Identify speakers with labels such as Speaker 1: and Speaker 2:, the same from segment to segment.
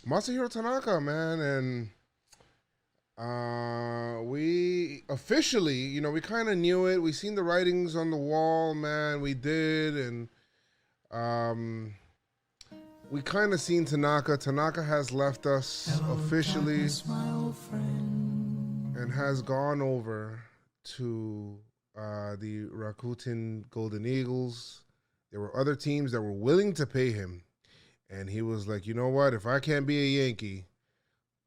Speaker 1: Masahiro Tanaka, man, and we officially, we kind of knew it. We seen the writings on the wall, man. We did, and um, we kind of seen Tanaka. Tanaka has left us officially and has gone over to the Rakuten Golden Eagles. There were other teams that were willing to pay him, and he was like, you know what? If I can't be a Yankee,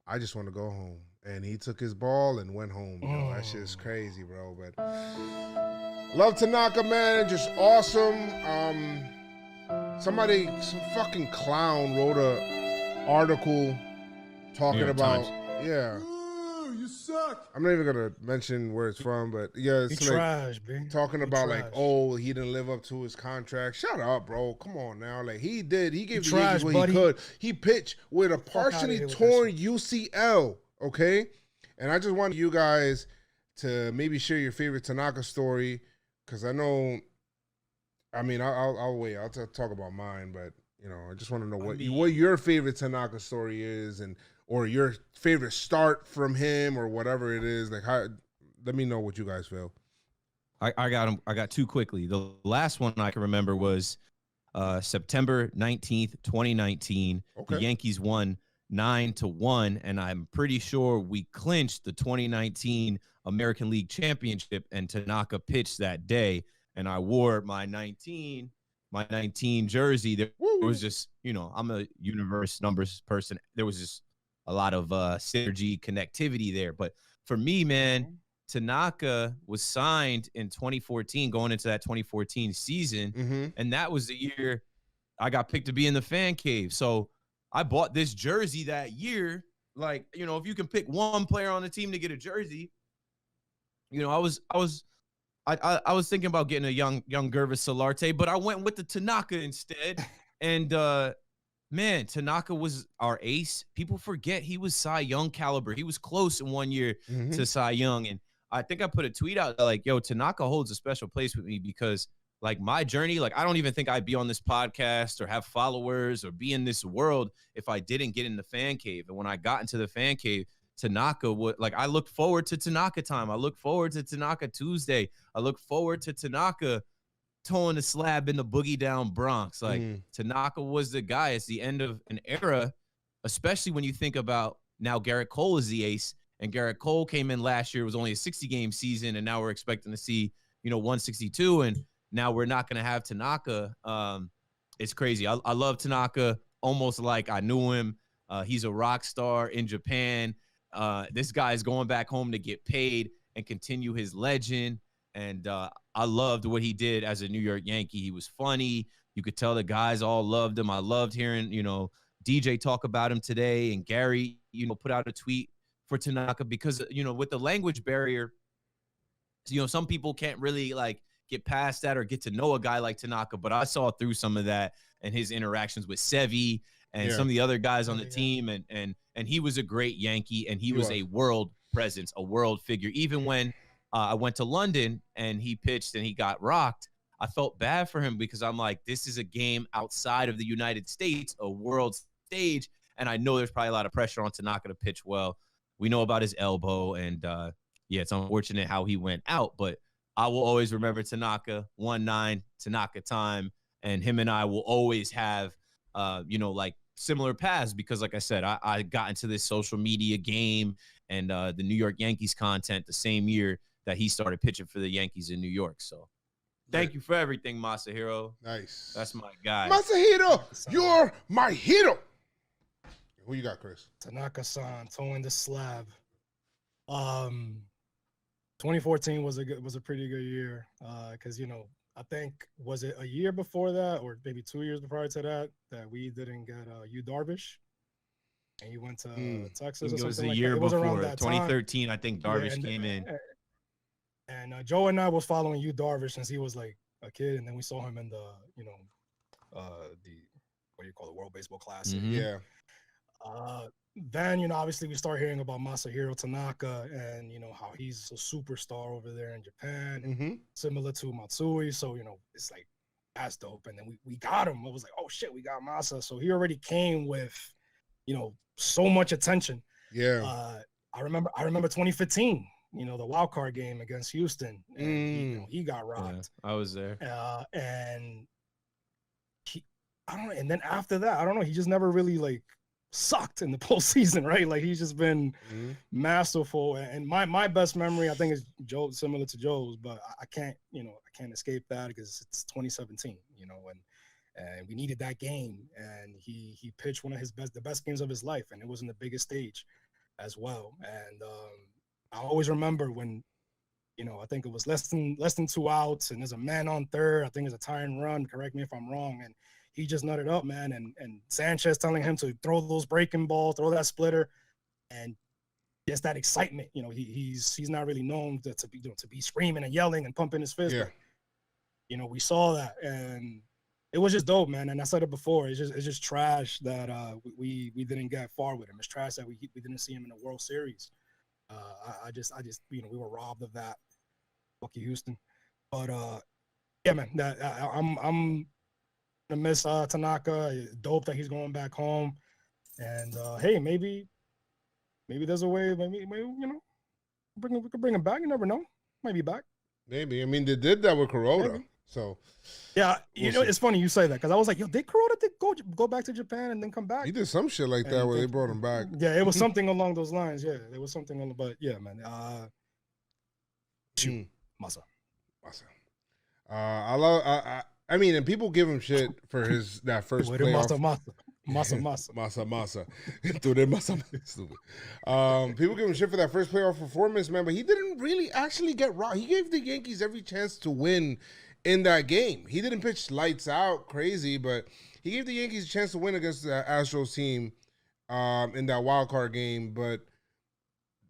Speaker 1: I just want to go home. And he took his ball and went home. That shit's crazy, bro. But love Tanaka, man. Just awesome. Some fucking clown wrote a article talking about, yeah.
Speaker 2: Ooh, you suck.
Speaker 1: I'm not even gonna mention where it's from, but yeah, it's talking about like, oh, he didn't live up to his contract. Shut up, bro. Come on now. Like he did. He gave the Yankees what he could. He pitched with a partially torn UCL. Okay, and I just want you guys to maybe share your favorite Tanaka story, because I know. I mean, I'll wait. I'll talk about mine, but I just want to know what your favorite Tanaka story is, or your favorite start from him, or whatever it is. Like, let me know what you guys feel.
Speaker 3: I got them. I got two quickly. The last one I can remember was September 19th, 2019. Okay. The Yankees won 9-1, and I'm pretty sure we clinched the 2019 American League Championship, and Tanaka pitched that day, and I wore my 19 jersey. There was just, I'm a universe numbers person. There was just a lot of synergy, connectivity there. But for me, man, Tanaka was signed in 2014, going into that 2014 season, and that was the year I got picked to be in the fan cave. So I bought this jersey that year. Like, if you can pick one player on the team to get a jersey, I was thinking about getting a young Gervis Solarte, but I went with the Tanaka instead. And man, Tanaka was our ace. People forget he was Cy Young caliber. He was close in one year to Cy Young. And I think I put a tweet out like, yo, Tanaka holds a special place with me because like my journey, like I don't even think I'd be on this podcast or have followers or be in this world if I didn't get in the fan cave. And when I got into the fan cave, Tanaka would, like, I look forward to Tanaka time. I look forward to Tanaka Tuesday. I look forward to Tanaka towing the slab in the boogie down Bronx. Like Tanaka was the guy. It's the end of an era, especially when you think about now Garrett Cole is the ace, and Garrett Cole came in last year. It was only a 60-game season, and now we're expecting to see, 162, and now we're not going to have Tanaka. It's crazy. I love Tanaka almost like I knew him. He's a rock star in Japan. This guy is going back home to get paid and continue his legend. And I loved what he did as a New York Yankee. He was funny. You could tell the guys all loved him. I loved hearing, DJ talk about him today, and Gary, put out a tweet for Tanaka because, with the language barrier, some people can't really like get past that or get to know a guy like Tanaka. But I saw through some of that and his interactions with Sevy and some of the other guys on the team. And he was a great Yankee, and he was a world presence, a world figure. Even when I went to London and he pitched and he got rocked, I felt bad for him because I'm like, this is a game outside of the United States, a world stage. And I know there's probably a lot of pressure on Tanaka to pitch well. We know about his elbow, and it's unfortunate how he went out, but I will always remember Tanaka, 1-9, Tanaka time, and him and I will always have, like similar paths because, like I said, I got into this social media game and the New York Yankees content the same year that he started pitching for the Yankees in New York. So thank you for everything, Masahiro.
Speaker 1: Nice.
Speaker 3: That's my guy.
Speaker 1: Masahiro, you're my hero. Who you got, Chris?
Speaker 4: Tanaka-san, towing the slab. 2014 was a pretty good year because I think was it a year before that or maybe 2 years prior to that we didn't get Yu Darvish, and he went to Texas or something. It was a year before. It was around that
Speaker 3: 2013. Time. I think Darvish came in.
Speaker 4: And Joe and I was following Yu Darvish since he was like a kid, and then we saw him in the what do you call the World Baseball Classic?
Speaker 1: Yeah.
Speaker 4: Then obviously we start hearing about Masahiro Tanaka and how he's a superstar over there in Japan, similar to Matsui. So it's like that's dope. And then we got him. I was like, oh shit, we got Masa. So he already came with so much attention.
Speaker 1: Yeah.
Speaker 4: I remember 2015, the wild card game against Houston, and he got rocked.
Speaker 3: Yeah, I was there.
Speaker 4: And I don't know. And then after that, I don't know. He just never really like sucked in the postseason, right? Like he's just been masterful. And my best memory, I think, is Joe, similar to Joe's, but I can't escape that because it's 2017, and we needed that game, and he pitched one of the best games of his life, and it was in the biggest stage as well. And I always remember when, I think it was less than 2 outs, and there's a man on third. I think it's a tie and run. Correct me if I'm wrong. And he just nutted up, man. And Sanchez telling him to throw those breaking balls, throw that splitter, and just that excitement. He's not really known to be screaming and yelling and pumping his fist.
Speaker 1: Yeah.
Speaker 4: But, we saw that, and it was just dope, man. And I said it before. It's just trash that we didn't get far with him. It's trash that we didn't see him in the World Series. I just we were robbed of that. Lucky Houston, but yeah, man. I'm gonna miss Tanaka. Dope that he's going back home, and hey, maybe there's a way. Maybe we could bring him back. You never know. Might be back.
Speaker 1: Maybe. I mean, they did that with Kuroda. Maybe. So
Speaker 4: yeah, it's funny you say that because I was like, yo, did Kuroda go back to Japan and then come back?
Speaker 1: He did some shit like that where they brought him back.
Speaker 4: Yeah, it was something along those lines. Yeah, there was something on. But yeah, man. Masa.
Speaker 1: I mean, and people give him shit for that first playoff. Masa. People give him shit for that first playoff performance, man, but he didn't really actually get rocked. He gave the Yankees every chance to win in that game. He didn't pitch lights out crazy, but he gave the Yankees a chance to win against the Astros team in that wild card game. But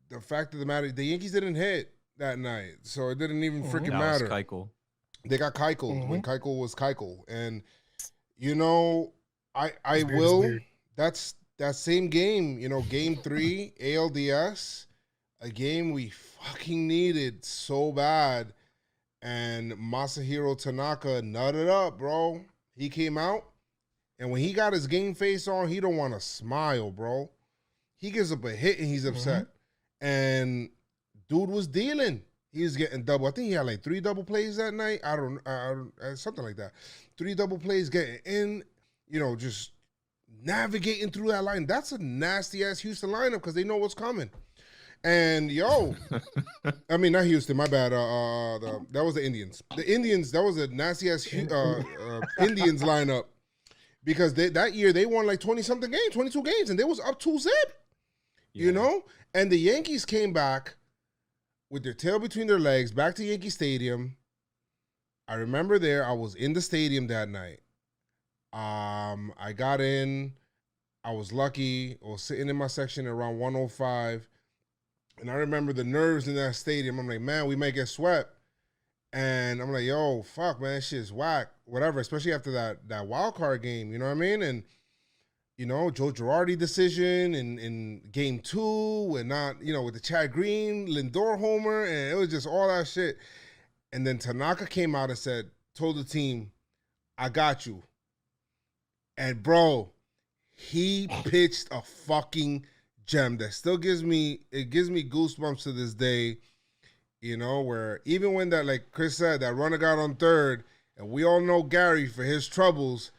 Speaker 1: the fact of the matter, the Yankees didn't hit that night, so it didn't even freaking matter. They got Keuchel when Keuchel was Keuchel, and I will. Weird. That's that same game. Game 3 ALDS, a game we fucking needed so bad, and Masahiro Tanaka nutted up, bro. He came out, and when he got his game face on, he don't want to smile, bro. He gives up a hit and he's upset, and dude was dealing. He was getting double. I think he had like 3 double plays that night. I don't something like that. 3 double plays getting in, just navigating through that line. That's a nasty ass Houston lineup because they know what's coming. And I mean not Houston, my bad. That was the Indians. The Indians, that was a nasty ass Indians lineup because that year they won like 20-something games, 22 games, and they was up 2-0. Yeah. And the Yankees came back with their tail between their legs, back to Yankee Stadium. I remember I was in the stadium that night. I got in. I was lucky. I was sitting in my section around 105. And I remember the nerves in that stadium. I'm like, man, we may get swept. And I'm like, yo, fuck, man, that shit's whack. Whatever, especially after that wild card game, you know what I mean? And Joe Girardi decision in game 2 and not, with the Chad Green, Lindor homer, and it was just all that shit. And then Tanaka came out and told the team, I got you. And bro, he pitched a fucking gem that still gives me goosebumps to this day, where even when that, like Chris said, that runner got on third, and we all know Gary for his troubles.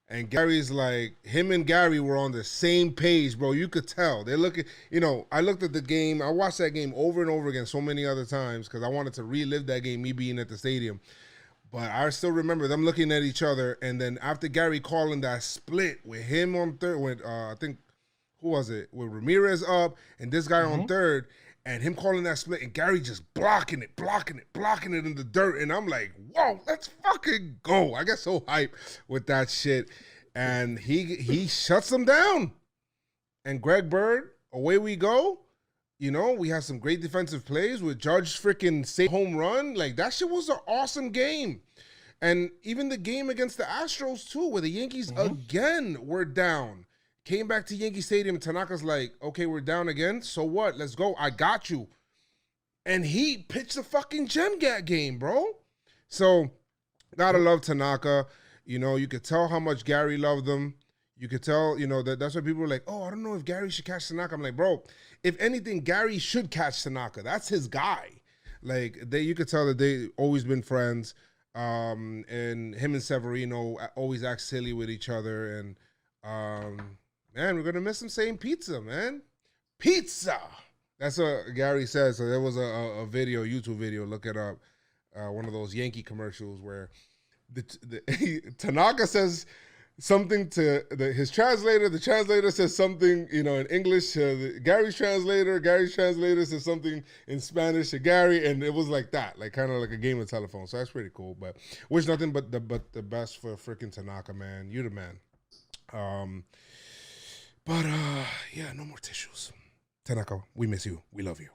Speaker 1: And Gary's like, him and Gary were on the same page, bro. You could tell. They're looking, I looked at the game. I watched that game over and over again so many other times because I wanted to relive that game, me being at the stadium. But I still remember them looking at each other. And then after Gary calling that split with him on third, with, I think, who was it? With Ramirez up and this guy on third. And him calling that split and Gary just blocking it in the dirt. And I'm like, whoa, let's fucking go. I get so hyped with that shit. And he shuts them down. And Greg Bird, away we go. We had some great defensive plays with Judge freaking safe home run. Like, that shit was an awesome game. And even the game against the Astros, too, where the Yankees again were down. Came back to Yankee Stadium, Tanaka's like, okay, we're down again. So what? Let's go. I got you. And he pitched a fucking gem game, bro. So, gotta love Tanaka. You could tell how much Gary loved him. You could tell, you know, that's why people are like, oh, I don't know if Gary should catch Tanaka. I'm like, bro, if anything, Gary should catch Tanaka. That's his guy. Like, you could tell that they always been friends. And him and Severino always act silly with each other. And, man, we're going to miss him saying pizza, man. Pizza! That's what Gary says. So there was a video, YouTube video, look it up. One of those Yankee commercials where Tanaka says something to his translator. The translator says something, you know, in English to Gary's translator. Gary's translator says something in Spanish to Gary, and it was like that, like kind of like a game of telephone. So that's pretty cool. But wish nothing but the best for freaking Tanaka, man. You're the man. Yeah, no more tissues. Tanaka, we miss you. We love you.